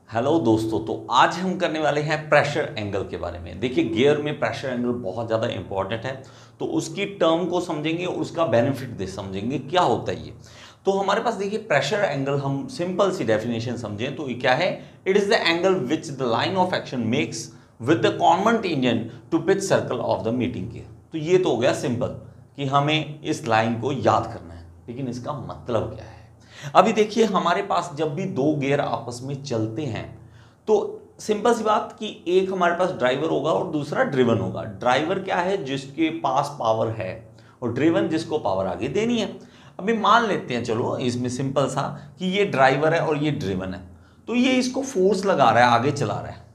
Hello दोस्तों, तो आज हम करने वाले हैं प्रेशर एंगल के बारे में। देखिए, गियर में प्रेशर एंगल बहुत ज़्यादा इंपॉर्टेंट है, तो उसकी टर्म को समझेंगे और उसका बेनिफिट दे समझेंगे क्या होता है ये। तो हमारे पास देखिए प्रेशर एंगल, हम सिंपल सी डेफिनेशन समझें तो ये क्या है। It is the angle which the line of action makes with the common tangent to pitch circle of the meeting gear. तो ये तो हो गया सिंपल कि हमें इस लाइन को याद करना है, लेकिन इसका मतलब क्या है। अभी देखिए, हमारे पास जब भी दो गियर आपस में चलते हैं तो सिंपल सी बात कि एक हमारे पास ड्राइवर होगा और दूसरा ड्रिवन होगा। ड्राइवर क्या है, जिसके पास पावर है, और ड्रिवन जिसको पावर आगे देनी है। अभी मान लेते हैं, चलो इसमें सिंपल सा कि ये ड्राइवर है और ये ड्रिवन है, तो ये इसको फोर्स लगा रहा है, आगे चला रहा है।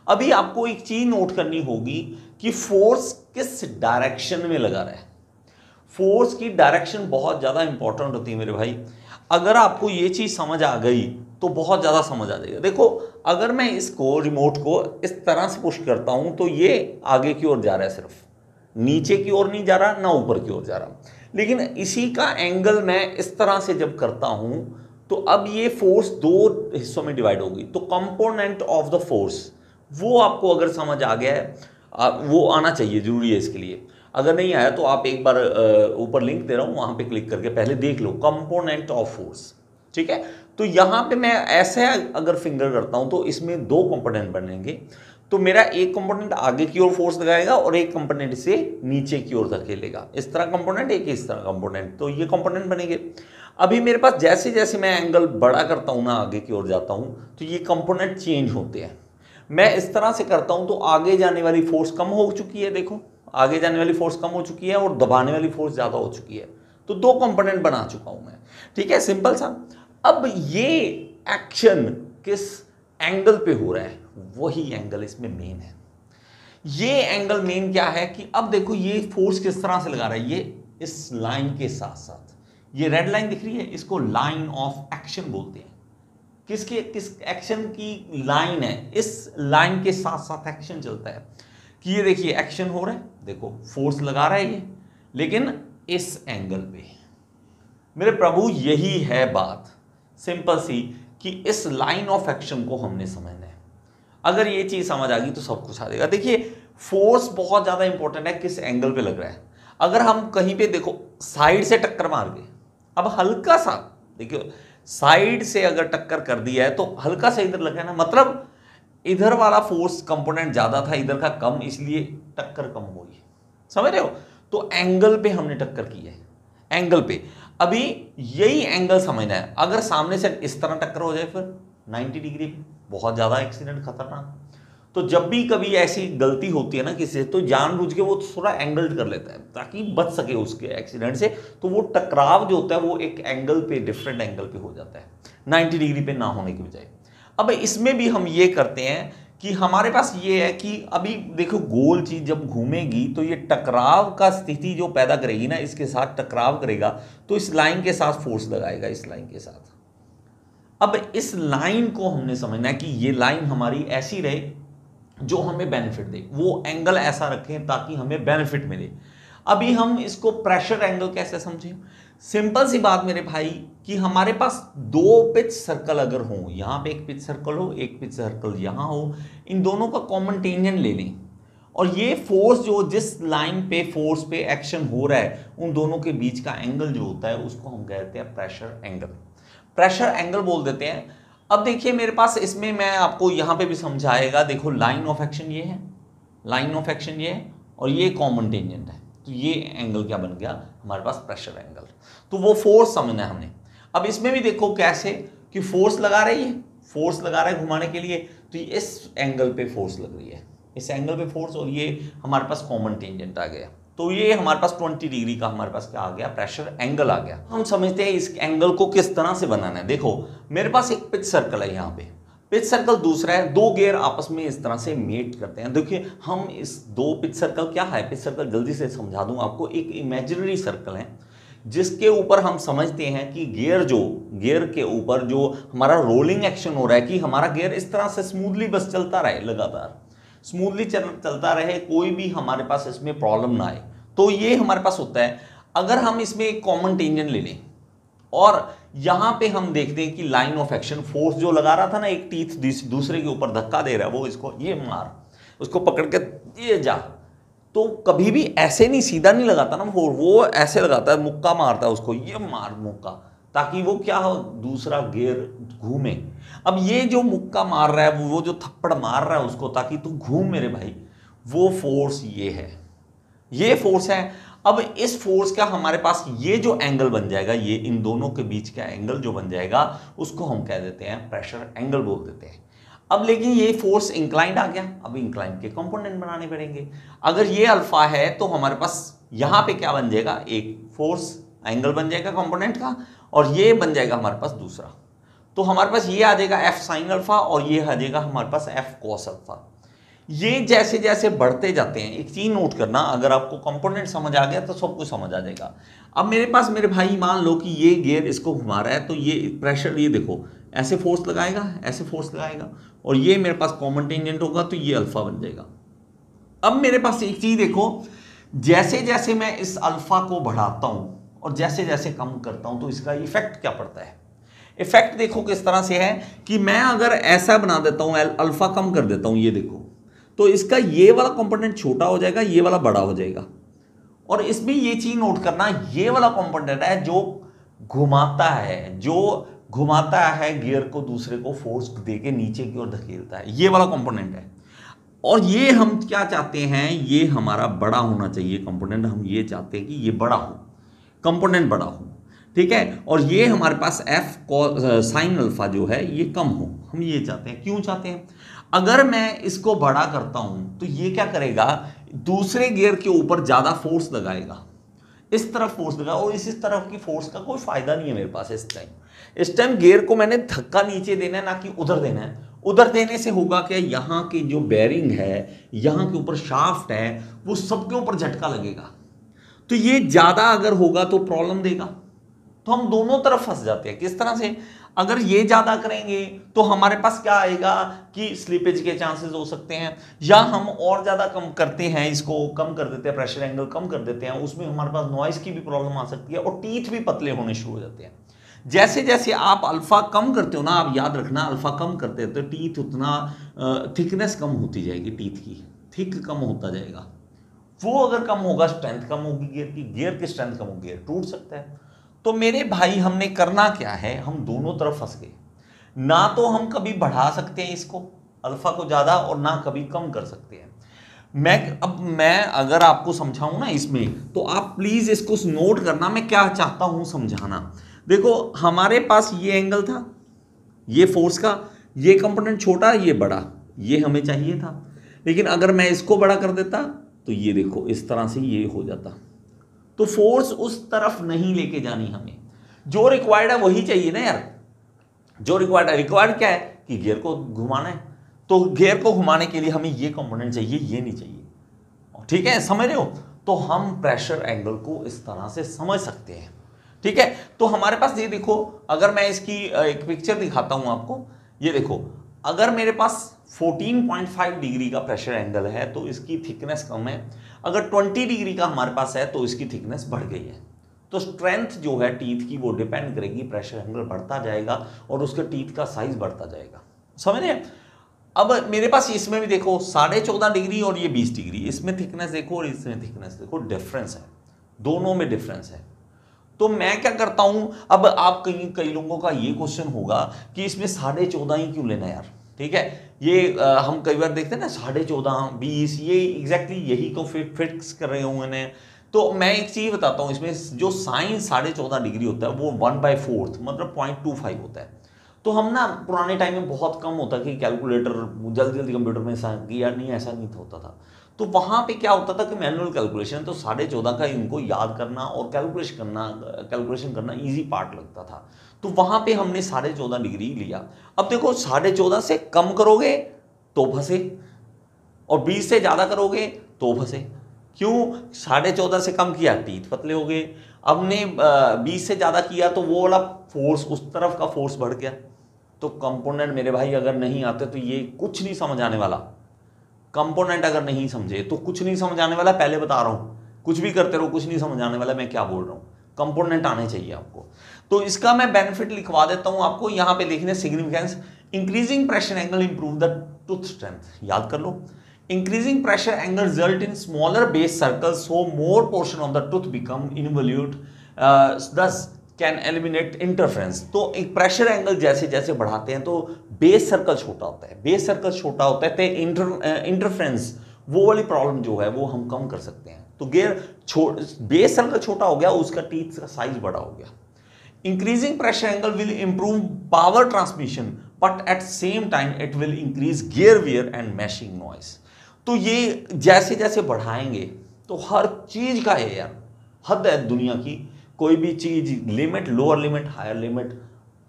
अभी आपको एक चीज नोट करनी होगी कि फोर्स किस डायरेक्शन में लगा रहा है। फोर्स की डायरेक्शन बहुत ज़्यादा इंपॉर्टेंट होती है मेरे भाई। अगर आपको ये चीज़ समझ आ गई तो बहुत ज़्यादा समझ आ जाएगा। देखो, अगर मैं इसको रिमोट को इस तरह से पुश करता हूँ तो ये आगे की ओर जा रहा है, सिर्फ नीचे की ओर नहीं जा रहा, ना ऊपर की ओर जा रहा। लेकिन इसी का एंगल मैं इस तरह से जब करता हूँ तो अब ये फोर्स दो हिस्सों में डिवाइड होगी। तो कंपोनेंट ऑफ द फोर्स वो आपको अगर समझ आ गया है, वो आना चाहिए, जरूरी है इसके लिए। अगर नहीं आया तो आप एक बार ऊपर लिंक दे रहा हूं, वहां पे क्लिक करके पहले देख लो कंपोनेंट ऑफ फोर्स। ठीक है, तो यहां पे मैं ऐसे अगर फिंगर करता हूं तो इसमें दो कंपोनेंट बनेंगे। तो मेरा एक कंपोनेंट आगे की ओर फोर्स लगाएगा और एक कंपोनेंट इसे नीचे की ओर धकेलेगा। इस तरह कंपोनेंट, एक इस तरह कंपोनेंट, तो ये कंपोनेंट बनेंगे। अभी मेरे पास जैसे जैसे मैं एंगल बड़ा करता हूं ना, आगे की ओर जाता हूं, तो ये कंपोनेंट चेंज होते हैं। मैं इस तरह से करता हूं तो आगे जाने वाली फोर्स कम हो चुकी है, देखो आगे जाने वाली फोर्स कम हो चुकी है और दबाने वाली फोर्स ज्यादा हो चुकी है। तो दो कंपोनेंट बना चुका हूं मैं। ठीक है, सिंपल सा। अब ये एक्शन किस एंगल पे हो रहा है, वही एंगल इसमें मेन है। ये एंगल मेन क्या है कि अब देखो ये फोर्स किस तरह से लगा रहा है, ये इस लाइन के साथ साथ। ये रेड लाइन दिख रही है, इसको लाइन ऑफ एक्शन बोलते हैं। किस एक्शन की लाइन है, इस लाइन के साथ साथ एक्शन चलता है। कि ये देखिए एक्शन हो रहा है, देखो फोर्स लगा रहा है ये, लेकिन इस एंगल पे। मेरे प्रभु, यही है बात सिंपल सी कि इस लाइन ऑफ एक्शन को हमने समझना है। अगर ये चीज समझ आ गई तो सब कुछ आ जाएगा। देखिए, फोर्स बहुत ज्यादा इंपॉर्टेंट है, किस एंगल पे लग रहा है। अगर हम कहीं पे देखो साइड से टक्कर मार गए, अब हल्का सा देखियो, साइड से अगर टक्कर कर दिया है तो हल्का सा इधर लगा है ना, मतलब इधर वाला फोर्स कंपोनेंट ज्यादा था, इधर का कम, इसलिए टक्कर कम हुई। समझ रहे हो? तो एंगल पे हमने टक्कर की है, एंगल पे। अभी यही एंगल समझना है। अगर सामने से इस तरह टक्कर हो जाए फिर 90 डिग्री पे, बहुत ज्यादा एक्सीडेंट खतरनाक। तो जब भी कभी ऐसी गलती होती है ना किसी से, तो जानबूझ के वो थोड़ा एंगल कर लेता है ताकि बच सके उसके एक्सीडेंट से। तो वो टकराव जो होता है वो एक एंगल पे, डिफरेंट एंगल पे हो जाता है, 90 डिग्री पे ना होने की बजाय। अब इसमें भी हम ये करते हैं कि हमारे पास ये है कि अभी देखो गोल चीज जब घूमेगी तो ये टकराव का स्थिति जो पैदा करेगी ना, इसके साथ टकराव करेगा तो इस लाइन के साथ फोर्स लगाएगा, इस लाइन के साथ। अब इस लाइन को हमने समझना है कि ये लाइन हमारी ऐसी रहे जो हमें बेनिफिट दे, वो एंगल ऐसा रखें ताकि हमें बेनिफिट मिले। अभी हम इसको प्रेशर एंगल कैसे समझें? सिंपल सी बात मेरे भाई कि हमारे पास दो पिच सर्कल अगर हो, यहां पे एक पिच सर्कल हो, एक पिच सर्कल यहां हो, इन दोनों का कॉमन टेंजेंट ले लें, और ये फोर्स जो जिस लाइन पे फोर्स पे एक्शन हो रहा है, उन दोनों के बीच का एंगल जो होता है उसको हम कहते हैं प्रेशर एंगल। प्रेशर एंगल बोल देते हैं। अब देखिए मेरे पास इसमें मैं आपको यहां पे भी समझाएगा। देखो लाइन ऑफ एक्शन ये है, लाइन ऑफ एक्शन ये है, और ये कॉमन टेंजेंट है। तो ये एंगल क्या बन गया हमारे पास? Pressure angle. तो वो फोर्स समझना है हमने। अब इसमें भी देखो कैसे कि फोर्स लगा रही है, फोर्स लगा रहा है घुमाने के लिए, तो इस एंगल पे फोर्स लग रही है, इस एंगल पे फोर्स, और ये हमारे पास कॉमन टेंजेंट आ गया। तो ये हमारे पास 20 डिग्री का हमारे पास क्या आ गया? प्रेशर एंगल आ गया। हम समझते हैं इस एंगल को किस तरह से बनाना है। देखो मेरे पास एक पिच सर्कल है, यहाँ पे पिच सर्कल दूसरा है, दो गियर आपस में इस तरह से मेट करते हैं। देखिए हम इस दो पिच सर्कल क्या है, पिच सर्कल जल्दी से समझा दूं आपको। एक इमेजिनरी सर्कल है जिसके ऊपर हम समझते हैं कि गियर के ऊपर जो हमारा रोलिंग एक्शन हो रहा है, कि हमारा गियर इस तरह से स्मूथली बस चलता रहे, लगातार स्मूथली चलता रहे, कोई भी हमारे पास इसमें प्रॉब्लम ना आए। तो ये हमारे पास होता है। अगर हम इसमें एक कॉमन टेंजेंट ले लें और यहां पे हम देखते हैं कि लाइन ऑफ एक्शन, फोर्स जो लगा रहा था ना, एक टीथ दूसरे के ऊपर धक्का दे रहा है, वो इसको ये मार, उसको पकड़ के ये जा, तो कभी भी ऐसे नहीं, सीधा नहीं लगाता ना वो ऐसे लगाता है, मुक्का मारता है उसको, ये मार मुक्का, ताकि वो क्या हो, दूसरा गियर घूमे। अब ये जो मुक्का मार रहा है, वो जो थप्पड़ मार रहा है उसको ताकि तू घूम मेरे भाई, वो फोर्स ये है, ये फोर्स है। अब इस फोर्स का हमारे पास ये जो एंगल बन जाएगा, ये इन दोनों के बीच का एंगल जो बन जाएगा, उसको हम कह देते हैं प्रेशर एंगल बोल देते हैं। अब लेकिन ये फोर्स इंक्लाइंड आ गया, अब इंक्लाइंड के कंपोनेंट बनाने पड़ेंगे। अगर ये अल्फा है तो हमारे पास यहां पे क्या बन जाएगा, एक फोर्स एंगल बन जाएगा कंपोनेंट का, और ये बन जाएगा हमारे पास दूसरा। तो हमारे पास ये आ जाएगा एफ साइन अल्फा, और ये आ जाएगा हमारे पास एफ कॉस अल्फा। ये जैसे जैसे बढ़ते जाते हैं, एक चीज नोट करना, अगर आपको कंपोनेंट समझ आ गया तो सब कुछ समझ आ जाएगा। अब मेरे पास मेरे भाई मान लो कि ये गियर इसको घुमा रहा है, तो ये प्रेशर, ये देखो ऐसे फोर्स लगाएगा, ऐसे फोर्स लगाएगा, और ये मेरे पास कॉमन टेंजेंट होगा, तो ये अल्फा बन जाएगा। अब मेरे पास एक चीज देखो, जैसे जैसे मैं इस अल्फा को बढ़ाता हूं और जैसे जैसे कम करता हूं, तो इसका इफेक्ट क्या पड़ता है। इफेक्ट देखो किस तरह से है कि मैं अगर ऐसा बना देता हूं, अल्फा कम कर देता हूं, ये देखो, तो इसका ये वाला कंपोनेंट छोटा हो जाएगा, ये वाला बड़ा हो जाएगा। और इसमें ये चीज नोट करना, ये वाला कंपोनेंट है जो घुमाता है, जो घुमाता है गियर को, दूसरे को फोर्स देके नीचे की ओर धकेलता है, ये वाला कंपोनेंट है। और ये हम क्या चाहते हैं, ये हमारा बड़ा होना चाहिए कंपोनेंट, हम ये चाहते हैं कि ये बड़ा हो, कंपोनेंट बड़ा हो, ठीक है। और ये हमारे पास एफ साइन अल्फा जो है ये कम हो, हम ये चाहते हैं। क्यों चाहते हैं, अगर मैं इसको बड़ा करता हूं तो ये क्या करेगा, दूसरे गियर के ऊपर ज्यादा फोर्स लगाएगा, इस तरफ फोर्स लगाएगा, और इस तरफ की फोर्स का कोई फायदा नहीं है मेरे पास। इस टाइम गियर को मैंने धक्का नीचे देना है, ना कि उधर देना है। उधर देने से होगा क्या, यहां की जो बेरिंग है, यहां के ऊपर शाफ्ट है, वो सबके ऊपर झटका लगेगा, तो ये ज्यादा अगर होगा तो प्रॉब्लम देगा, तो हम दोनों तरफ फंस जाते हैं। किस तरह से, अगर ये ज्यादा करेंगे तो हमारे पास क्या आएगा कि स्लिपेज के चांसेस हो सकते हैं, या हम और ज्यादा कम करते हैं, इसको कम कर देते हैं, प्रेशर एंगल कम कर देते हैं, उसमें हमारे पास नॉइस की भी प्रॉब्लम आ सकती है, और टीथ भी पतले होने शुरू हो जाते हैं। जैसे जैसे आप अल्फा कम करते हो ना, आप याद रखना, अल्फा कम करते हो तो टीथ उतना थिकनेस कम होती जाएगी, टीथ की थिक कम होता जाएगा। वो अगर कम होगा, स्ट्रेंथ कम होगी गियर की, गियर की स्ट्रेंथ कम होगी, गियर टूट सकता है। तो मेरे भाई हमने करना क्या है, हम दोनों तरफ फंस गए, ना तो हम कभी बढ़ा सकते हैं इसको अल्फा को ज्यादा, और ना कभी कम कर सकते हैं। मैं अगर आपको समझाऊं ना इसमें, तो आप प्लीज इसको नोट करना, मैं क्या चाहता हूं समझाना। देखो हमारे पास ये एंगल था, ये फोर्स का, ये कंपोनेंट छोटा, ये बड़ा, ये हमें चाहिए था। लेकिन अगर मैं इसको बड़ा कर देता तो ये देखो इस तरह से ये हो जाता, तो फोर्स उस तरफ नहीं लेके जानी हमें, जो रिक्वायर्ड है वही चाहिए ना यार। जो रिक्वायर्ड क्या है कि गियर को घुमाना है, तो गियर को घुमाने के लिए हमें ये कंपोनेंट चाहिए, ये नहीं चाहिए, ठीक है, समझ रहे हो। तो हम प्रेशर एंगल को इस तरह से समझ सकते हैं, ठीक है। तो हमारे पास ये देखो, अगर मैं इसकी एक पिक्चर दिखाता हूं आपको, ये देखो, अगर मेरे पास 14.5 डिग्री का प्रेशर एंगल है तो इसकी थिकनेस कम है, अगर 20 डिग्री का हमारे पास है तो इसकी थिकनेस बढ़ गई है। तो स्ट्रेंथ जो है टीथ की वो डिपेंड करेगी, प्रेशर एंगल बढ़ता जाएगा और उसके टीथ का साइज बढ़ता जाएगा, समझ रहे हैं। अब मेरे पास इसमें भी देखो 14.5 डिग्री और ये 20 डिग्री, इसमें थिकनेस देखो और इसमें थिकनेस देखो, डिफरेंस है, दोनों में डिफरेंस है। तो मैं क्या करता हूं, अब आप कई लोगों का ये क्वेश्चन होगा कि इसमें 14.5 ही क्यों लेना यार, ठीक है। ये हम कई बार देखते हैं ना 14.5 20, ये एग्जैक्टली यही को फिक्स कर रहे होंगे ने। तो मैं एक चीज बताता हूं, इसमें जो साइन 14.5 डिग्री होता है वो 1/4 मतलब 0.25 होता है। तो हम ना पुराने टाइम में बहुत कम होता कि कैलकुलेटर जल्दी जल्दी कंप्यूटर में किया नहीं, ऐसा नहीं होता था। तो वहां पे क्या होता था कि मैनुअल कैलकुलेशन, तो 14.5 का इनको याद करना और कैलकुलेशन करना इजी पार्ट लगता था। तो वहां पे हमने 14.5 डिग्री लिया। अब देखो 14.5 से कम करोगे तो फंसे, और 20 से ज्यादा करोगे तो फंसे। क्यों, 14.5 से कम किया टीथ पतले हो गए, हमने 20 से ज्यादा किया तो वो वाला फोर्स, उस तरफ का फोर्स बढ़ गया। तो कंपोनेंट मेरे भाई अगर नहीं आते तो ये कुछ नहीं समझ आने वाला। कंपोनेंट अगर नहीं समझे तो कुछ नहीं समझ आने वाला, पहले बता रहा हूं, कुछ भी करते रहो कुछ नहीं समझ आने वाला, मैं क्या बोल रहा हूं। कंपोनेंट आने चाहिए आपको। तो इसका मैं बेनिफिट लिखवा देता हूं आपको, यहां पे लिखने significance, increasing pressure angle improve the tooth strength, याद कर लो। Increasing pressure angle result in smaller base circles so more portion of the tooth become involute, thus can eliminate interference. तो एक प्रेशर एंगल जैसे जैसे बढ़ाते हैं तो बेस सर्कल छोटा होता है, बेस सर्कल छोटा होता है तो इंटरफ्रेंस वो वाली प्रॉब्लम जो है वो हम कम कर सकते हैं। तो बेस सर्कल छोटा हो गया, उसका टीथ का साइज बड़ा हो गया। Increasing pressure angle will improve power transmission but at same time it will increase gear wear and mashing noise. तो ये जैसे जैसे बढ़ाएंगे तो हर चीज का है यार, हद है दुनिया की, कोई भी चीज limit, lower limit, higher limit,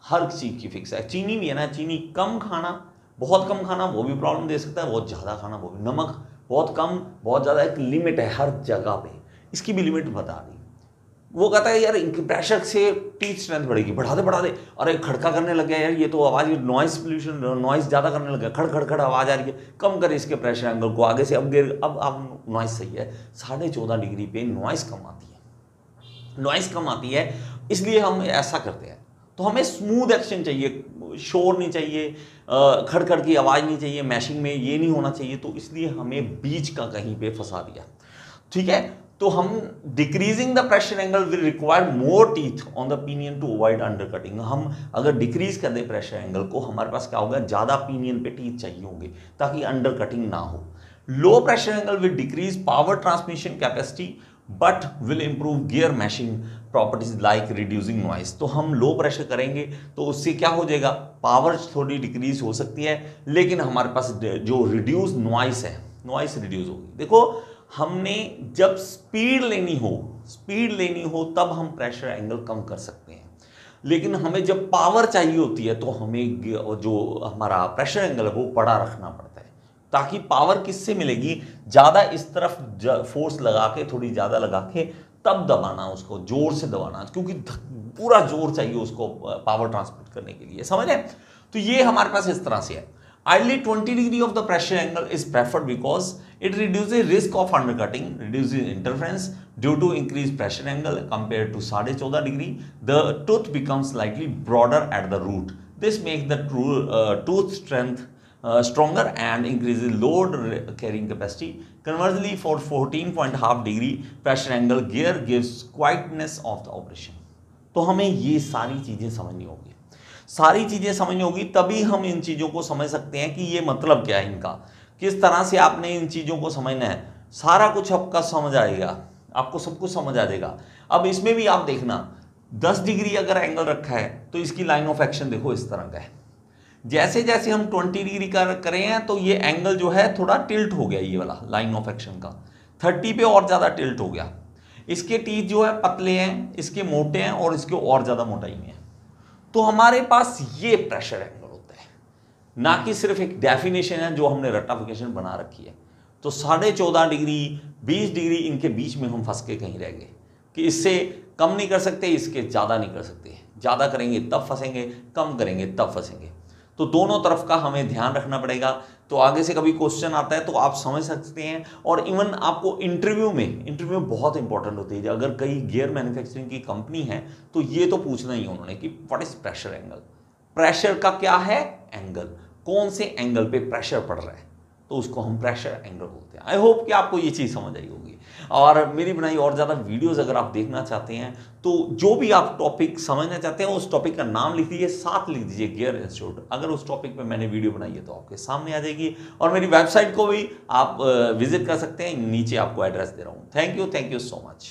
हर चीज की फिक्स है। चीनी भी है ना, चीनी कम खाना, बहुत कम खाना वो भी प्रॉब्लम दे सकता है, बहुत ज्यादा खाना वो भी। नमक बहुत कम, बहुत ज्यादा, एक लिमिट है हर जगह पे, इसकी भी लिमिट बता दी। वो कहता है यार प्रेशर से टीथ स्ट्रेंथ बढ़ेगी, बढ़ा दे, अरे खड़का करने लग गया यार, ये तो आवाज, नॉइस पोल्यूशन, नॉइस ज्यादा करने लग गया, खड़ खड़ खड़ आवाज आ रही है, कम करे इसके प्रेशर एंगल को आगे से। अब नॉइस सही है, 14.5 डिग्री पे नॉइस कम आती है, नॉइस कम आती है, इसलिए हम ऐसा करते हैं। तो हमें स्मूथ एक्शन चाहिए, शोर नहीं चाहिए, खड़खड़ की आवाज़ नहीं चाहिए, मैशिंग में ये नहीं होना चाहिए, तो इसलिए हमें बीच का कहीं पे फंसा दिया, ठीक है। तो हम decreasing the pressure angle will require more teeth on the pinion to avoid undercutting. हम अगर डिक्रीज कर दें प्रेशर एंगल को, हमारे पास क्या होगा, ज़्यादा पिनियन पे टीथ चाहिए होंगे ताकि अंडरकटिंग ना हो। Low pressure angle will decrease power transmission capacity but will improve gear mashing properties like reducing noise. तो हम लो प्रेशर करेंगे तो उससे क्या हो जाएगा, पावर थोड़ी डिक्रीज हो सकती है, लेकिन हमारे पास जो रिड्यूस नॉइस है, नॉइस रिड्यूस होगी। देखो हमने जब स्पीड लेनी हो तब हम प्रेशर एंगल कम कर सकते हैं, लेकिन हमें जब पावर चाहिए होती है तो हमें जो हमारा प्रेशर एंगल है वो बड़ा रखना पड़ता है, ताकि पावर किससे मिलेगी, ज्यादा इस तरफ फोर्स लगा के, थोड़ी ज्यादा लगा के तब दबाना, उसको जोर से दबाना, क्योंकि पूरा जोर चाहिए उसको पावर ट्रांसमिट करने के लिए, समझ रहे। तो ये हमारे पास इस तरह से है। Ideally 20 degree of the pressure angle is preferred because it reduces risk of undercutting, reduces interference due to increased pressure angle compared to 14.5 degree. The tooth becomes slightly broader at the root. This makes the tooth strength stronger and increases load carrying capacity. Conversely, for 14.5 degree pressure angle, gear gives quietness of the operation. तो हमें ये सारी चीजें समझनी होगी, सारी चीजें समझनी होगी, तभी हम इन चीजों को समझ सकते हैं कि ये मतलब क्या है इनका, किस तरह से आपने इन चीजों को समझना है। सारा कुछ आपका समझ आएगा, आपको सब कुछ समझ आ जाएगा। अब इसमें भी आप देखना, 10 डिग्री अगर एंगल रखा है तो इसकी लाइन ऑफ एक्शन देखो इस तरह का है। जैसे जैसे हम 20 डिग्री का करें हैं तो ये एंगल जो है थोड़ा टिल्ट हो गया, ये वाला लाइन ऑफ एक्शन का 30 पे और ज्यादा टिल्ट हो गया। इसके टीथ जो है पतले हैं, इसके मोटे हैं, और इसके और ज्यादा मोटाई में है। तो हमारे पास ये प्रेशर एंगल होता है, ना कि सिर्फ एक डेफिनेशन है जो हमने रट्टाफिकेशन बना रखी है। तो 14.5 डिग्री, 20 डिग्री, इनके बीच में हम फंस के कहीं रह गए कि इससे कम नहीं कर सकते, इसके ज़्यादा नहीं कर सकते, ज़्यादा करेंगे तब फंसेंगे, कम करेंगे तब फंसेंगे। तो दोनों तरफ का हमें ध्यान रखना पड़ेगा। तो आगे से कभी क्वेश्चन आता है तो आप समझ सकते हैं। और इवन आपको इंटरव्यू बहुत इंपॉर्टेंट होती है। अगर कई गियर मैन्युफैक्चरिंग की कंपनी है तो ये तो पूछना ही उन्होंने कि what is pressure angle, pressure का क्या है एंगल, कौन से एंगल पे प्रेशर पड़ रहा है, तो उसको हम प्रेशर एंगल बोलते हैं। आई होप कि आपको ये चीज़ समझ आई होगी। और मेरी बनाई और ज़्यादा वीडियोस अगर आप देखना चाहते हैं तो जो भी आप टॉपिक समझना चाहते हैं उस टॉपिक का नाम लिख दीजिए, साथ लिख दीजिए गियर इंस्टीट्यूट। अगर उस टॉपिक पे मैंने वीडियो बनाई है तो आपके सामने आ जाएगी। और मेरी वेबसाइट को भी आप विजिट कर सकते हैं, नीचे आपको एड्रेस दे रहा हूँ। Thank you so much.